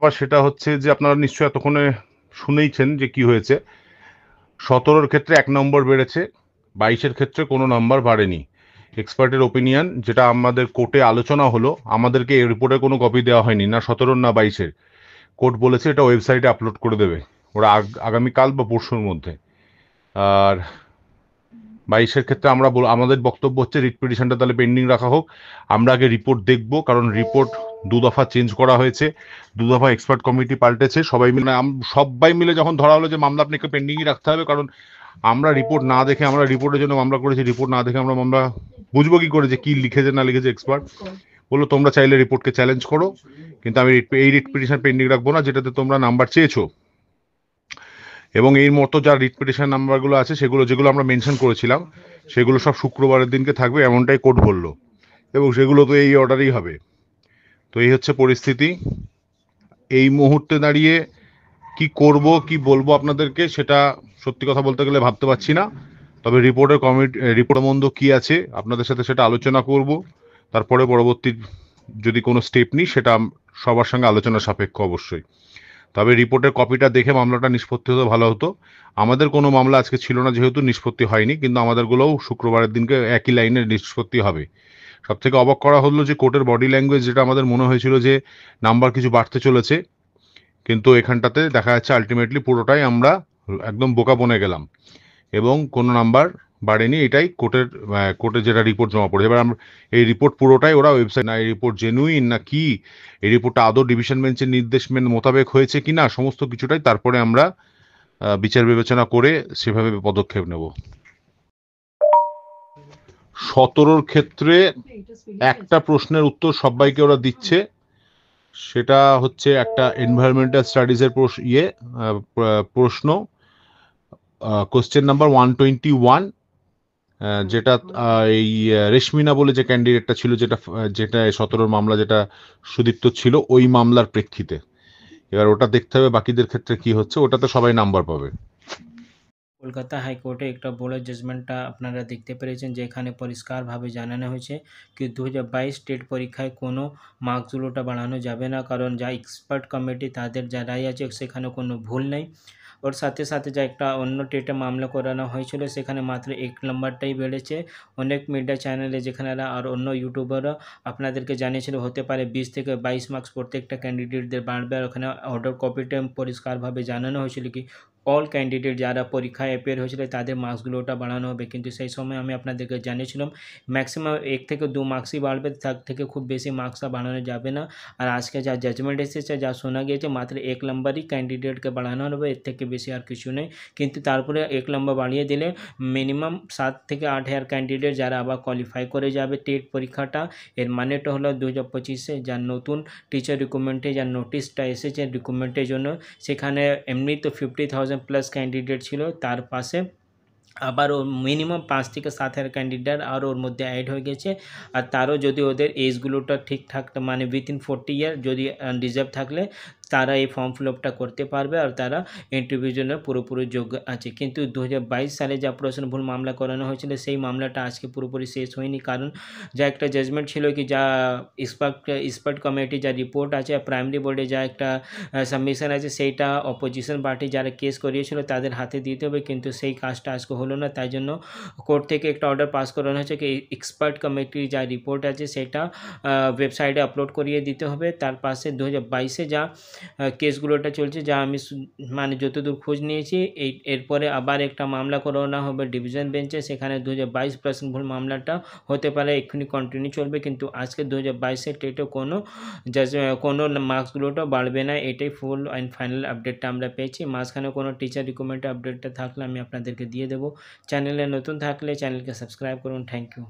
আবার সেটা হচ্ছে যে আপনারা নিশ্চয়ই এতক্ষণে শুনেইছেন যে কি হয়েছে। 17-র ক্ষেত্রে 1 নম্বর বেড়েছে, 22-এর ক্ষেত্রে কোনো নাম্বার বাড়েনি। এক্সপার্টের ওপিনিয়ন যেটা আমাদের কোর্টে আলোচনা হলো, আমাদেরকে এই রিপোর্টের কোনো কপি দেওয়া হয়নি, না 17-র না 22-এর। কোর্ট বলেছে এটা ওয়েবসাইটে আপলোড করে দেবে ওরা আগামীকাল বা পরশুর মধ্যে। আর 22-এর ক্ষেত্রে আমাদের বক্তব্য হচ্ছে রিট পিটিশনটা তাহলে পেন্ডিং রাখা হোক। আমরা আগে রিপোর্ট দেখব, কারণ রিপোর্ট দু দফা চেঞ্জ করা হয়েছে, দু দফা এক্সপার্ট কমিটি পাল্টেছে। সবাই মিলে যখন ধরা হলো যে মামলা আপনাকে পেন্ডিংই রাখতে হবে, কারণ আমরা রিপোর্ট না দেখে, আমরা রিপোর্টের জন্য মামলা করেছি, রিপোর্ট না দেখে আমরা মামলা বুঝবো কি করে যে কি লিখেছে না লিখেছে এক্সপার্ট। বললো তোমরা চাইলে রিপোর্টকে চ্যালেঞ্জ করো, কিন্তু আমি এই রিট পিটিশন পেন্ডিং রাখবো না যেটাতে তোমরা নাম্বার চেয়েছো। এবং এর মতো যা রিট পিটিশন নাম্বারগুলো আছে যেগুলো আমরা মেনশন করেছিলাম সেগুলো সব শুক্রবারের দিনকে থাকবে, এমনটাই কোর্ট বললো। এবং সেগুলো তো এই অর্ডারেই হবে। তো এই হচ্ছে পরিস্থিতি। এই মুহূর্তে দাঁড়িয়ে কি করব কি বলবো আপনাদেরকে সেটা সত্যি কথা বলতে গেলে ভাবতে পারছি না। তবে রিপোর্ট মন্দ কি আছে আপনাদের সাথে সেটা আলোচনা করব, তারপরে পরবর্তী যদি কোনো স্টেপ নিই সেটা সবার সঙ্গে আলোচনা সাপেক্ষ অবশ্যই। তবে রিপোর্টের কপিটা দেখে মামলাটা নিষ্পত্তি হতো ভালো হতো। আমাদের কোনো মামলা আজকে ছিল না যেহেতু নিষ্পত্তি হয়নি, কিন্তু আমাদেরগুলোও শুক্রবারের দিনকে একই লাইনে নিষ্পত্তি হবে। সব থেকে অবাক করা হলো যে কোর্টের বডি ল্যাঙ্গুয়েজ, যেটা আমাদের মনে হয়েছিল যে নাম্বার কিছু বাড়তে চলেছে, কিন্তু এখানটাতে দেখা যাচ্ছে আলটিমেটলি পুরোটাই আমরা একদম বোকা বনে গেলাম এবং কোনো নাম্বার বাড়েনি। এটাই কোর্টে যেটা রিপোর্ট জমা পড়েছে। এবার আমরা এই রিপোর্ট পুরোটাই ওরা ওয়েবসাইট, না এই রিপোর্ট জেনুইন না কি, এই রিপোর্টটা আদৌ ডিভিশন বেঞ্চের নির্দেশ মোতাবেক হয়েছে কি না, সমস্ত কিছুটাই তারপরে আমরা বিচার বিবেচনা করে সেভাবে পদক্ষেপ নেব। 17-র ক্ষেত্রে একটা প্রশ্নের উত্তর সবাইকে ওরা দিচ্ছে, সেটা হচ্ছে একটা এনভায়রনমেন্টাল স্টাডিজের প্রশ্ন, কোশ্চেন নাম্বার 121, যেটা এই রেশমিনা বলে যে ক্যান্ডিডেটটা ছিল, যেটা 17-র মামলা যেটা সুদীপ্ত ছিল, ওই মামলার প্রেক্ষিতে। এবার ওটা দেখতে হবে বাকিদের ক্ষেত্রে কি হচ্ছে, ওটাতে সবাই নাম্বার পাবে। কলকাতা হাইকোর্টে একটা বড় জাজমেন্টটা আপনারা দেখতে পেরেছেন, যেখানে পরিষ্কারভাবে জানানো হয়েছে কি 2022 টেট পরীক্ষায় কোনো মার্কসগুলোটা বাড়ানো যাবে না, কারণ যা এক্সপার্ট কমিটি তাদের যা রায় আছে সেখানে কোনো ভুল নেই। ওর সাথে সাথে যা একটা অন্য টেটে মামলা করানো হয়েছিল সেখানে মাত্র 1 নম্বরটাই বেড়েছে। অনেক মিডিয়া চ্যানেলে যেখানে আর অন্য ইউটিউবাররা আপনাদেরকে জানিয়েছিল হতে পারে 20 থেকে 22 মার্কস প্রত্যেকটা ক্যান্ডিডেটদের বাড়বে, আর ওখানে অর্ডার কপিতে পরিষ্কারভাবে জানানো হয়েছিল কি অল ক্যান্ডিডেট যারা পরীক্ষায় অ্যাপিয়ার হয়েছিল তাদের মার্কসগুলোটা বাড়ানো হবে। কিন্তু সেই সময় আমি আপনাদেরকে জানিয়েছিলাম ম্যাক্সিমাম 1 থেকে 2 মার্কসই বাড়বে, তার থেকে খুব বেশি মার্কসটা বাড়ানো যাবে না। আর আজকে যা জাজমেন্ট এসেছে, যা শোনা গিয়েছে, মাত্র 1 নম্বরই ক্যান্ডিডেটকে বাড়ানো হবে, এর থেকে বেশি আর কিছু নেই। কিন্তু তারপরে 1 নম্বর বাড়িয়ে দিলে মিনিমাম 7 থেকে 8 হাজার ক্যান্ডিডেট যারা আবার কোয়ালিফাই করে যাবে টেট পরীক্ষাটা। এর মানেটা হলো 2025-এ যা নতুন টিচার রিক্রুটমেন্টে যা নোটিশটা এসেছে রিক্রুটমেন্টের জন্য, সেখানে এমনি তো 50,000 প্লাস ক্যান্ডিডেট ছিল, তার পাশে আবার ওর মিনিমাম 5 থেকে 7 হাজার ক্যান্ডিডেট আর ওর মধ্যে অ্যাড হয়ে গেছে। আর তারও যদি ওদের এজগুলোটা ঠিকঠাক মানে উইথিন 40 ইয়ার যদি রিজার্ভ থাকলে তারা এই ফর্ম ফিল আপটা করতে পারবে আর তারা ইন্টারভিউর জন্য পুরোপুরি যোগ্য আছে। কিন্তু 2022 সালে যা প্রশ্ন ভুল মামলা করানো হয়েছিল সেই মামলাটা আজকে পুরোপুরি শেষ হয়নি, কারণ যা একটা জাজমেন্ট ছিল কি যা এক্সপার্ট কমিটি যা রিপোর্ট আছে, প্রাইমারি বোর্ডে যা একটা সাবমিশন আছে, সেইটা অপোজিশন পার্টি যারা কেস করিয়েছিল তাদের হাতে দিতে হবে, কিন্তু সেই কাজটা আজকে হলো না। তাই জন্য কোর্ট থেকে একটা অর্ডার পাস করানো হয়েছে কি এক্সপার্ট কমিটির যা রিপোর্ট আছে সেটা ওয়েবসাইটে আপলোড করিয়ে দিতে হবে। তার পাশে 2022-এ যা কেসগুলোটা চলছে, যা আমি মানে যতদূর খোঁজ নিয়েছি, এরপরে আবার একটা মামলা করানো হবে ডিভিশন বেঞ্চে, সেখানে 2022% ভুল মামলাটা হতে পারে এক্ষুনি কন্টিনিউ চলবে। কিন্তু আজকে 2022-এর টেটে কোনো মার্কসগুলোটা বাড়বে না, এটাই ফুল অ্যান্ড ফাইনাল আপডেটটা আমরা পেয়েছি। মাঝখানে কোনো টিচার রিক্রুটমেন্ট আপডেটটা থাকলে আমি আপনাদেরকে দিয়ে দেবো। চ্যানেলে নতুন থাকলে চ্যানেলকে সাবস্ক্রাইব করুন। Thank you.